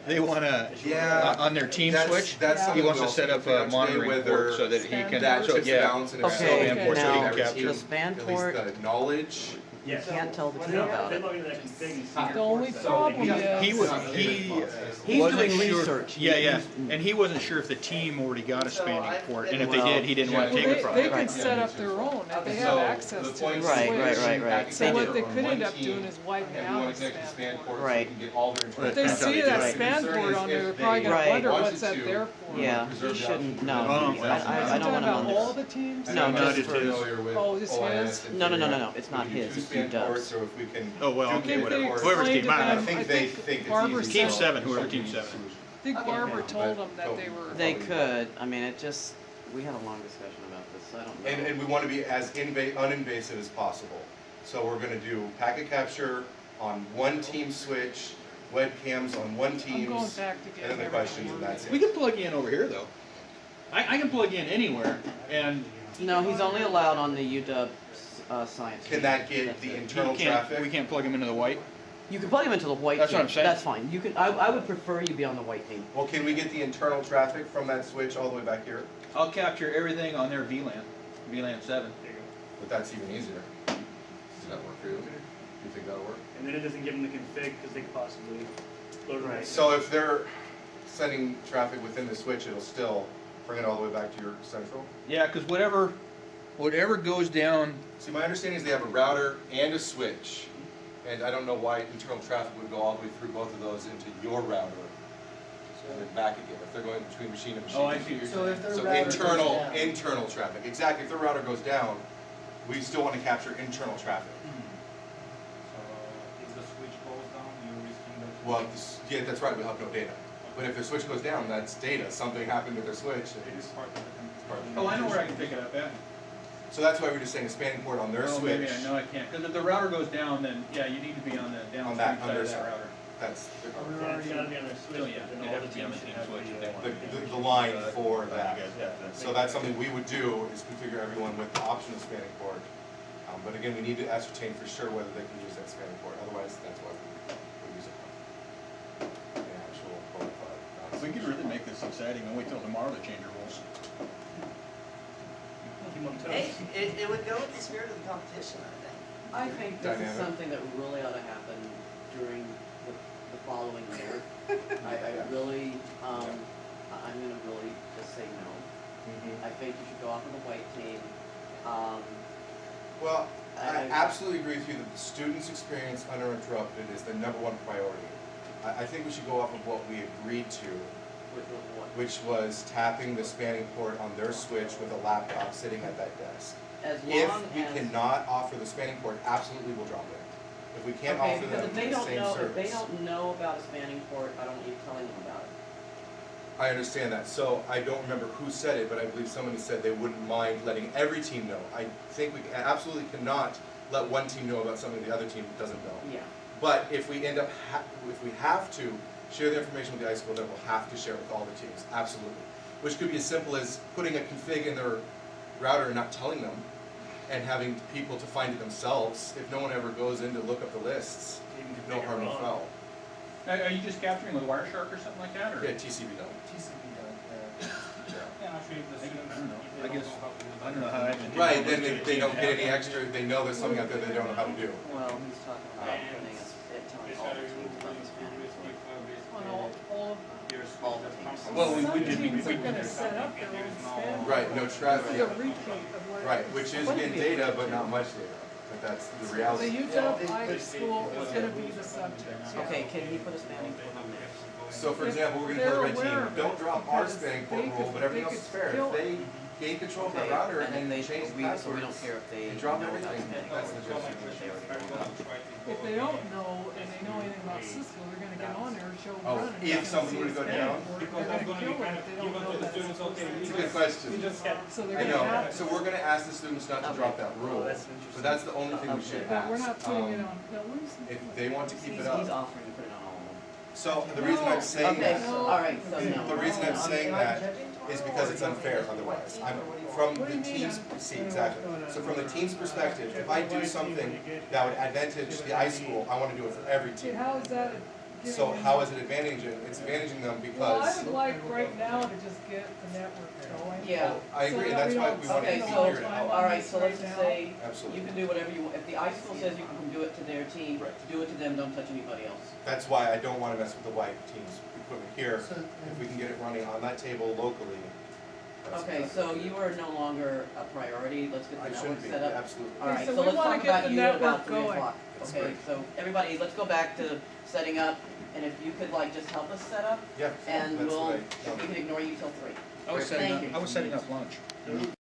They want to, on their team switch, That's he wants to set up a monitoring port so that he can, so Okay, span port so he can capture. the span port, the knowledge. you can't tell the team about it. The only problem He is, was, He's wasn't doing sure. research. Yeah, and he wasn't sure if the team already got a spanning port, and if they did, he didn't want to take it from they them. could set up their own if they have access to the switch. Right. So what they could end up doing is widening out the span port. Right. If they see that span port on there, they're probably gonna wonder what's that there for. Yeah, he shouldn't, no, I don't want him on all this. the teams? No, just for, Oh, just his? no, it's not his, it's UW's. So if we can. Oh, well, I okay, think whatever. they Whoever's explained team, to I them, think they think it's Barbara easy. Team said- 7, whoever team 7. I think Barbara told them that they were. They could, I mean, it just, we had a long discussion about this, I don't know. And we want to be as uninvasive as possible. So we're going to do packet capture on one team switch, webcams on one I'm team, going back to and get then the questions, and that's We it. can plug you in over here, though. I can plug you in anywhere, and No, he's only allowed on the UW science. Can that get the internal we traffic? can't plug him into the white. You can plug him into the white That's team. what I'm saying. That's fine. You can. I would prefer you be on the white team. Well, can we get the internal traffic from that switch all the way back here? I'll capture everything on their VLAN 7. But that's even easier. Does that work for you? Do you think that'll work? And then it doesn't give them the config because they could possibly load it. Right. So if they're sending traffic within the switch, it'll still bring it all the way back to your central? Yeah, because whatever goes down. See, my understanding is they have a router and a switch, and I don't know why internal traffic would go all the way through both of those into your router and then back again, if they're going between machine and machine. Oh, I see what you're So if their So router goes down. internal traffic, exactly, if the router goes down, we still want to capture internal traffic. So if the switch goes down, you're risking that. Well, yeah, that's right, we'll have no data. But if their switch goes down, that's data, something happened to their switch. It is part of the part of Oh, I know where I can pick it up at. So that's why we're just saying a spanning port on their Oh, switch. maybe I know I can't. Because if the router goes down, then yeah, you need to be on the downstream that side of that underside. router. That's the, Yeah, it's gotta be on their switch. Oh, yeah, but then they'd all have the to be on the teams team should have switch if the, they want the line for that. Yeah. So that's something we would do, is configure everyone with the option of spanning port. But again, we need to ascertain for sure whether they can use that spanning port, otherwise that's why we use it. The actual bona fide. We could really make this exciting and wait till tomorrow to change your rules. keep them on Hey, toes. it would go with the spirit of the competition, I think. I think this is Dynamic. something that really ought to happen during the following year. I really, I'm gonna really just say no. I think you should go off of the white team. Well, I I- absolutely agree with you that the student's experience uninterrupted is the #1 priority. I think we should go off of what we agreed to, Which was what? which was tapping the spanning port on their switch with a laptop sitting at that desk. As If long we as. cannot offer the spanning port, absolutely we'll drop it. If we can't Okay, offer because them if they the don't same know, if service. they don't know about a spanning port, I don't need telling them about it. I understand that. So I don't remember who said it, but I believe somebody said they wouldn't mind letting every team know. I think we absolutely cannot let one team know about something the other team doesn't know. Yeah. But if we end up, if we have to share the information with the high school, then we'll have to share it with all the teams, absolutely. Which could be as simple as putting a config in their router and not telling them, and having people to find it themselves. If no one ever goes in to look up the lists, no harm, no foul. Are you just capturing with Wireshark or something like that? Or? Yeah, TCB done. TCP done. Yeah, actually, if the student, I don't know. if I they guess- don't know how to use I don't know how I can do Right, then they don't get any extra, they know there's something out there they don't know how to do. Well, he's talking about And putting telling This all the area teams will about the be spanning basically port. On all of Here's all that the comes teams. from- Well, Some we did- teams are gonna set up their own span. Right, no This traffic. is a repeat of what. Right, which is again data, but not much data. But that's the The reality. UW high school is gonna be the subject. Okay, can he put a spanning port on there? So for example, we're gonna They're tell the red aware team, of don't it drop our because spanning they port rule, could- but everything they else is could fair. kill If they gain control of that Okay, router and and if they change so we don't passwords, care if they they drop know about everything. spanning That's the port. difference. They already know about it. If they don't know and they know anything about Cisco, they're gonna get on there and show Oh, running. if something were to go down? Because They're that's gonna gonna kill be it kind if of they don't given know to the that. students, okay, It's a good question. So they're I gonna know, have so to. we're gonna ask the students not to drop that rule, that's but that's the only thing we should ask. But we're not putting it on pillars. If they want to keep He's it up. offering to put it on all of them. So the reason I'm saying Okay, that, all right, so no. the reason I'm saying Am I that judging tomorrow, is because or it's do you want me to unfair keep otherwise. it I'm, or what do you from What do the you mean? team's, see, exactly. So from the team's perspective, if I do something that would advantage the high school, I wanna do it for every See, team. how is that So how is it advantaging? It's advantaging them Well, I because, would like right now to just get the network going. Yeah. I agree, and So that's that why we we don't want to Okay, be spend here so, to time help. on alright, this so let's right just now. say, you Absolutely. can do whatever you want, if the high school says you can do it to their team, Right. do it to them, don't touch anybody else. That's why I don't want to mess with the white team's equipment here. So, If we can get it running on that table locally, that's Okay, exactly so what you are no longer a priority, let's get I the network shouldn't be, set up. absolutely. Alright, so so we let's wanna talk get about the you at network about 3 going. o'clock. That's Okay, great. so everybody, let's go back to setting up, and if you could like just help us set up, Yeah, and that's we'll, what if we can ignore you till 3. I was Thank setting up, you. I was setting up lunch. So